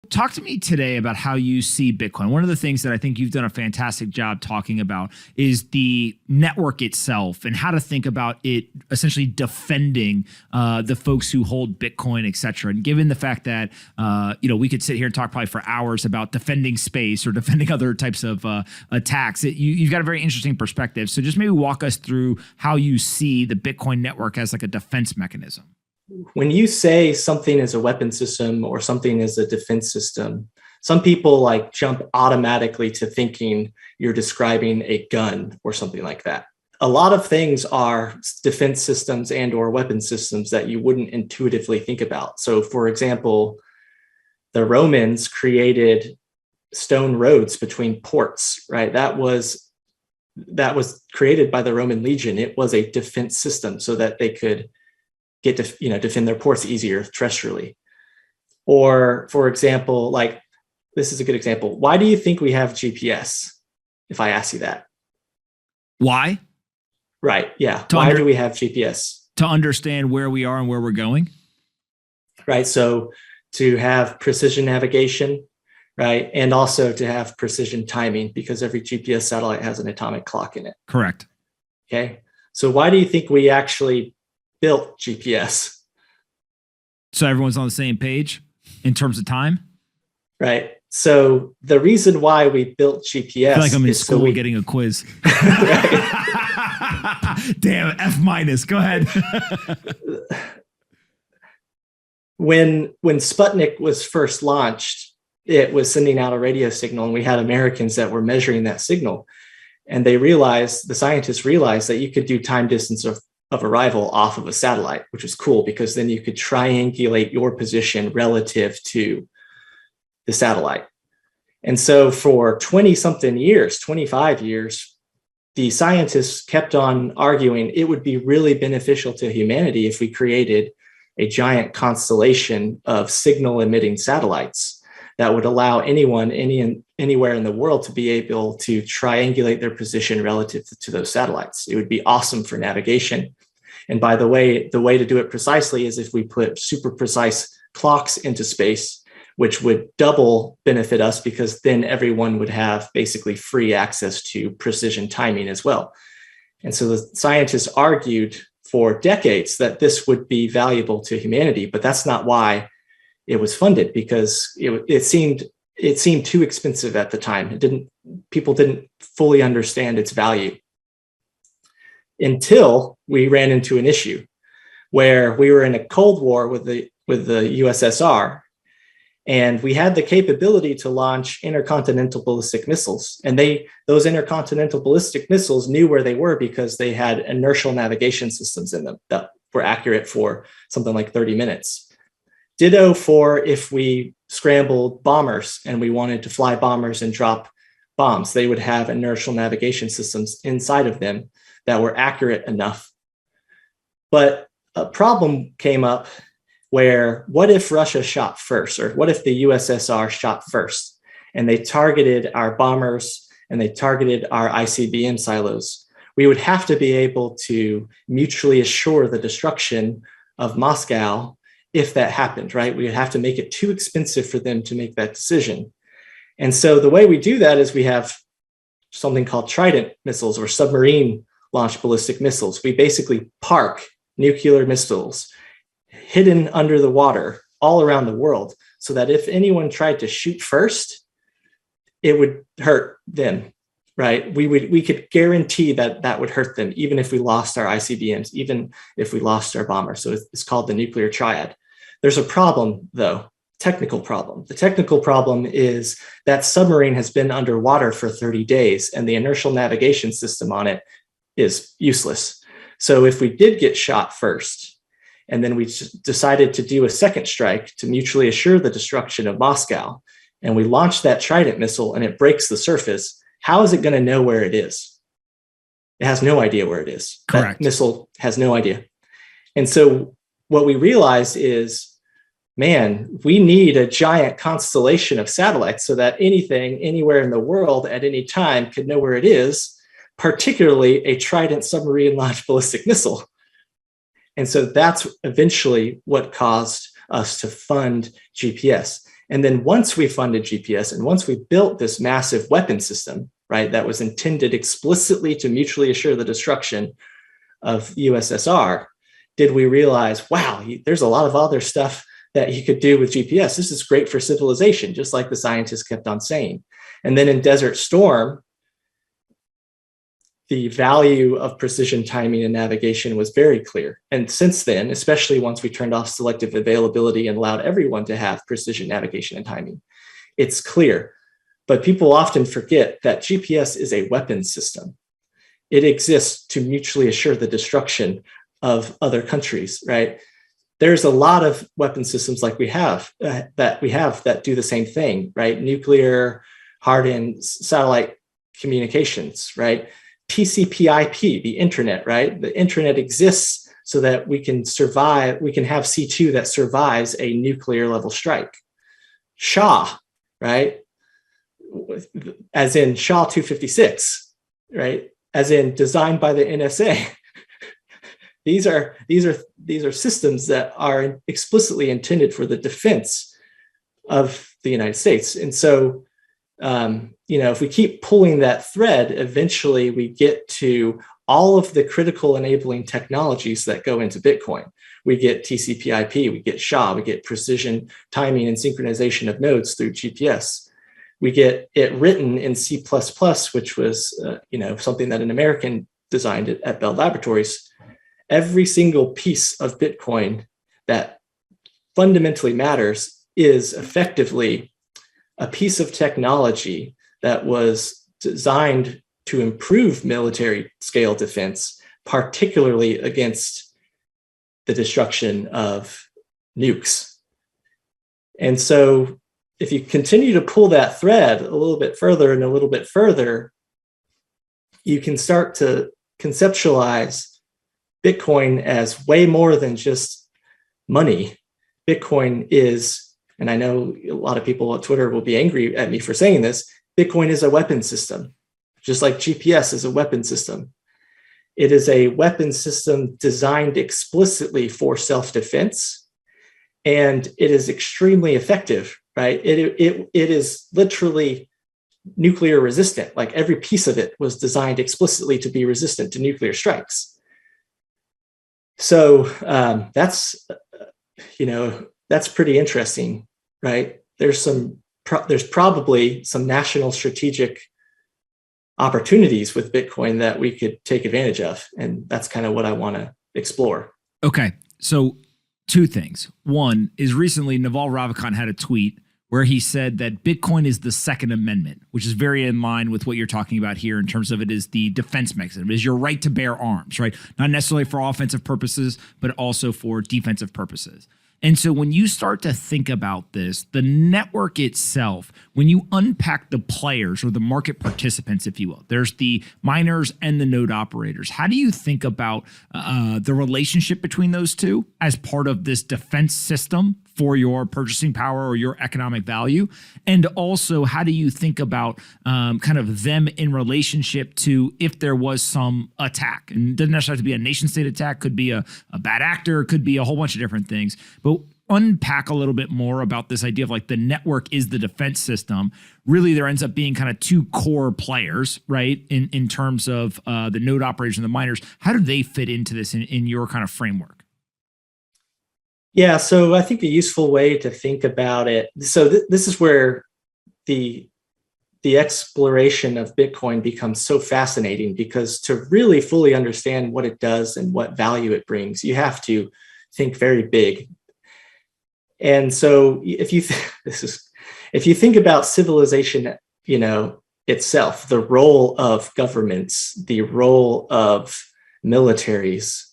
talk to me today about how you see Bitcoin. One of the things that I think you've done a fantastic job talking about is the network itself and how to think about it essentially defending the folks who hold Bitcoin, et cetera. And given the fact that, we could sit here and talk probably for hours about defending space or defending other types of attacks, you've got a very interesting perspective. So just maybe walk us through how you see the Bitcoin network as like a defense mechanism. When you say something is a weapon system or something is a defense system, some people like jump automatically to thinking you're describing a gun or something like that. A lot of things are defense systems and or weapon systems that you wouldn't intuitively think about. So for example, the Romans created stone roads between ports, right? That was created by the Roman legion. It was a defense system so that they could get to defend their ports easier terrestrially. Or for example, like this is a good example. Why do you think we have GPS? If I ask you that. Why? Right. Yeah. Why do we have GPS? To understand where we are and where we're going. Right. So to have precision navigation, right? And also to have precision timing because every GPS satellite has an atomic clock in it. Correct. Okay. So why do you think we actually built GPS? So everyone's on the same page in terms of time? Right. So the reason why we built GPS, I feel like I'm in school getting a quiz. Damn, F-. Go ahead. When Sputnik was first launched, it was sending out a radio signal, and we had Americans that were measuring that signal. And the scientists realized that you could do time distance of arrival off of a satellite, which was cool because then you could triangulate your position relative to the satellite. And so for 20-something years, 25 years, the scientists kept on arguing it would be really beneficial to humanity if we created a giant constellation of signal emitting satellites that would allow anyone anywhere in the world to be able to triangulate their position relative to those satellites. It would be awesome for navigation. And by the way to do it precisely is if we put super precise clocks into space, which would double benefit us because then everyone would have basically free access to precision timing as well. And so the scientists argued for decades that this would be valuable to humanity, but that's not why it was funded, because it seemed too expensive at the time. People didn't fully understand its value until we ran into an issue where we were in a Cold War with the USSR, and we had the capability to launch intercontinental ballistic missiles. And those intercontinental ballistic missiles knew where they were because they had inertial navigation systems in them that were accurate for something like 30 minutes. Ditto for if we scrambled bombers and we wanted to fly bombers and drop bombs, they would have inertial navigation systems inside of them that were accurate enough. But a problem came up where what if Russia shot first, or what if the USSR shot first and they targeted our bombers and they targeted our ICBM silos? We would have to be able to mutually assure the destruction of Moscow if that happened, right? We would have to make it too expensive for them to make that decision. And so the way we do that is we have something called Trident missiles or submarine launched ballistic missiles. We basically park nuclear missiles hidden under the water all around the world so that if anyone tried to shoot first, it would hurt them, right? We could guarantee that would hurt them, even if we lost our ICBMs, even if we lost our bombers. So it's called the nuclear triad. There's a problem, though, technical problem. The technical problem is that submarine has been underwater for 30 days and the inertial navigation system on it is useless. So if we did get shot first, and then we decided to do a second strike to mutually assure the destruction of Moscow, and we launch that Trident missile and it breaks the surface, how is it going to know where it is? It has no idea where it is. Correct. That missile has no idea. And so what we realized is, man, we need a giant constellation of satellites so that anything anywhere in the world at any time could know where it is, particularly a Trident submarine launched ballistic missile. And so that's eventually what caused us to fund GPS. And then once we funded GPS and once we built this massive weapon system, right, that was intended explicitly to mutually assure the destruction of USSR, did we realize, wow, there's a lot of other stuff that you could do with GPS. This is great for civilization, just like the scientists kept on saying. And then in Desert Storm, the value of precision timing and navigation was very clear. And since then, especially once we turned off selective availability and allowed everyone to have precision navigation and timing, it's clear. But people often forget that GPS is a weapons system. It exists to mutually assure the destruction of other countries, right? There's a lot of weapon systems like we have that do the same thing, right? Nuclear, hardened satellite communications, right? TCP/IP, the internet, right? The internet exists so that we can survive. We can have C2 that survives a nuclear level strike. SHA, right? As in SHA 256, right? As in designed by the NSA. These are systems that are explicitly intended for the defense of the United States. And so, if we keep pulling that thread, eventually we get to all of the critical enabling technologies that go into Bitcoin. We get TCP/IP, we get SHA, we get precision timing and synchronization of nodes through GPS. We get it written in C++, which was something that an American designed at Bell Laboratories. Every single piece of Bitcoin that fundamentally matters is effectively a piece of technology that was designed to improve military scale defense, particularly against the destruction of nukes. And so if you continue to pull that thread a little bit further and a little bit further, you can start to conceptualize Bitcoin as way more than just money. Bitcoin is, and I know a lot of people on Twitter will be angry at me for saying this, Bitcoin is a weapon system, just like GPS is a weapon system. It is a weapon system designed explicitly for self-defense, and it is extremely effective, right? It is literally nuclear resistant. Like every piece of it was designed explicitly to be resistant to nuclear strikes. So that's pretty interesting, right? There's probably some national strategic opportunities with Bitcoin that we could take advantage of, and that's kind of what I want to explore. Okay, so two things. One is recently Naval Ravikant had a tweet where he said that Bitcoin is the Second Amendment, which is very in line with what you're talking about here in terms of it is the defense mechanism. It is your right to bear arms, right? Not necessarily for offensive purposes, but also for defensive purposes. And so when you start to think about this, the network itself, when you unpack the players or the market participants, if you will, there's the miners and the node operators. How do you think about the relationship between those two as part of this defense system for your purchasing power or your economic value? And also, how do you think about kind of them in relationship to if there was some attack? And it doesn't necessarily have to be a nation state attack, could be a bad actor, could be a whole bunch of different things. But unpack a little bit more about this idea of like the network is the defense system. Really, there ends up being kind of two core players, right? In terms of the node operators and the miners. How do they fit into this in your kind of framework? Yeah, so I think a useful way to think about it. So this is where the exploration of Bitcoin becomes so fascinating, because to really fully understand what it does and what value it brings, you have to think very big. And so if you think about civilization, itself, the role of governments, the role of militaries,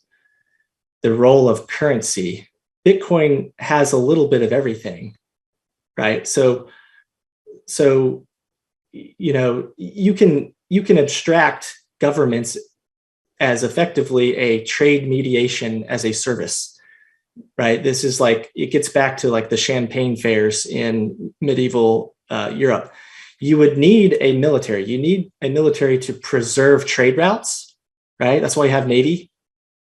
the role of currency, Bitcoin has a little bit of everything, right? So you can abstract governments as effectively a trade mediation as a service, right? This is like, it gets back to like the champagne fairs in medieval Europe. You would need a military. You need a military to preserve trade routes, right? That's why you have Navy.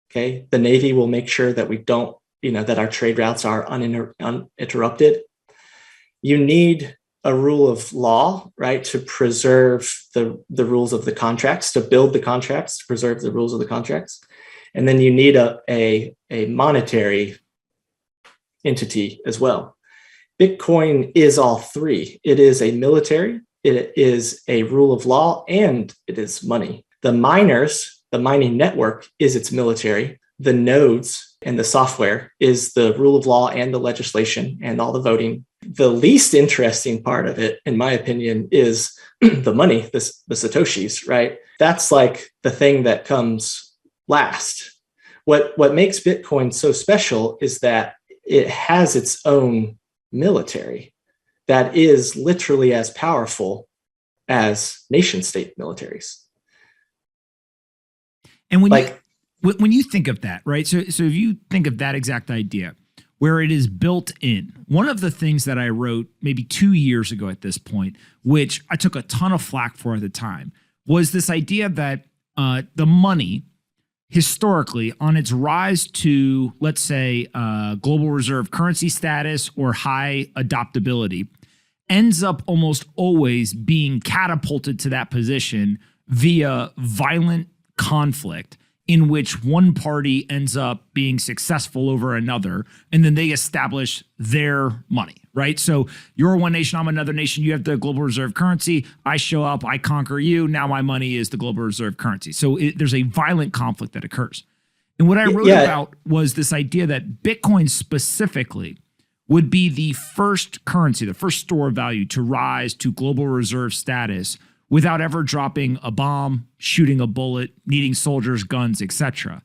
Okay, the Navy will make sure that we don't, that our trade routes are uninterrupted. you need a rule of law, right, to preserve the rules of the contracts, to build the contracts, to preserve the rules of the contracts. And then you need a monetary entity as well. Bitcoin is all three. It is a military, it is a rule of law, and it is money. The miners, the mining network is its military. The nodes and the software is the rule of law and the legislation and all the voting. The least interesting part of it, in my opinion, is the money, the Satoshis, right? That's like the thing that comes last. What makes Bitcoin so special is that it has its own military that is literally as powerful as nation state militaries. And when you think of that, right? So if you think of that exact idea where it is built in, one of the things that I wrote maybe 2 years ago at this point, which I took a ton of flack for at the time, was this idea that the money historically on its rise to, let's say, global reserve currency status or high adoptability ends up almost always being catapulted to that position via violent conflict in which one party ends up being successful over another, and then they establish their money, right? So you're one nation, I'm another nation, you have the global reserve currency, I show up, I conquer you, now my money is the global reserve currency. So there's a violent conflict that occurs. And what I wrote about was this idea that Bitcoin specifically would be the first currency, the first store of value to rise to global reserve status without ever dropping a bomb, shooting a bullet, needing soldiers, guns, etc.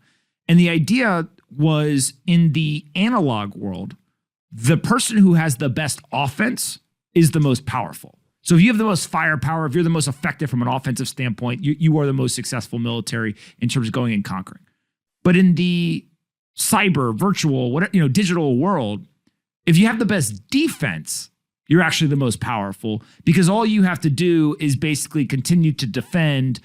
And the idea was, in the analog world, the person who has the best offense is the most powerful. So if you have the most firepower, if you're the most effective from an offensive standpoint, you are the most successful military in terms of going and conquering. But in the cyber, virtual, digital world, if you have the best defense, you're actually the most powerful, because all you have to do is basically continue to defend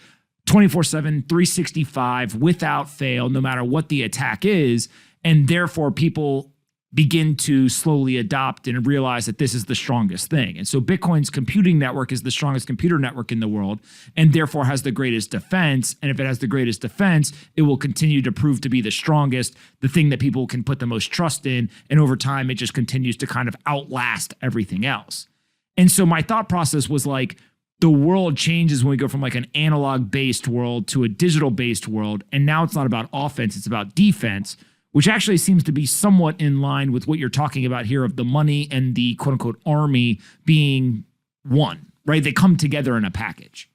24/7, 365 without fail, no matter what the attack is. And therefore, people begin to slowly adopt and realize that this is the strongest thing. And so Bitcoin's computing network is the strongest computer network in the world, and therefore has the greatest defense. And if it has the greatest defense, it will continue to prove to be the strongest, the thing that people can put the most trust in. And over time, it just continues to kind of outlast everything else. And so my thought process was like, the world changes when we go from like an analog-based world to a digital-based world. And now it's not about offense, it's about defense, which actually seems to be somewhat in line with what you're talking about here of the money and the quote unquote army being one, right? They come together in a package.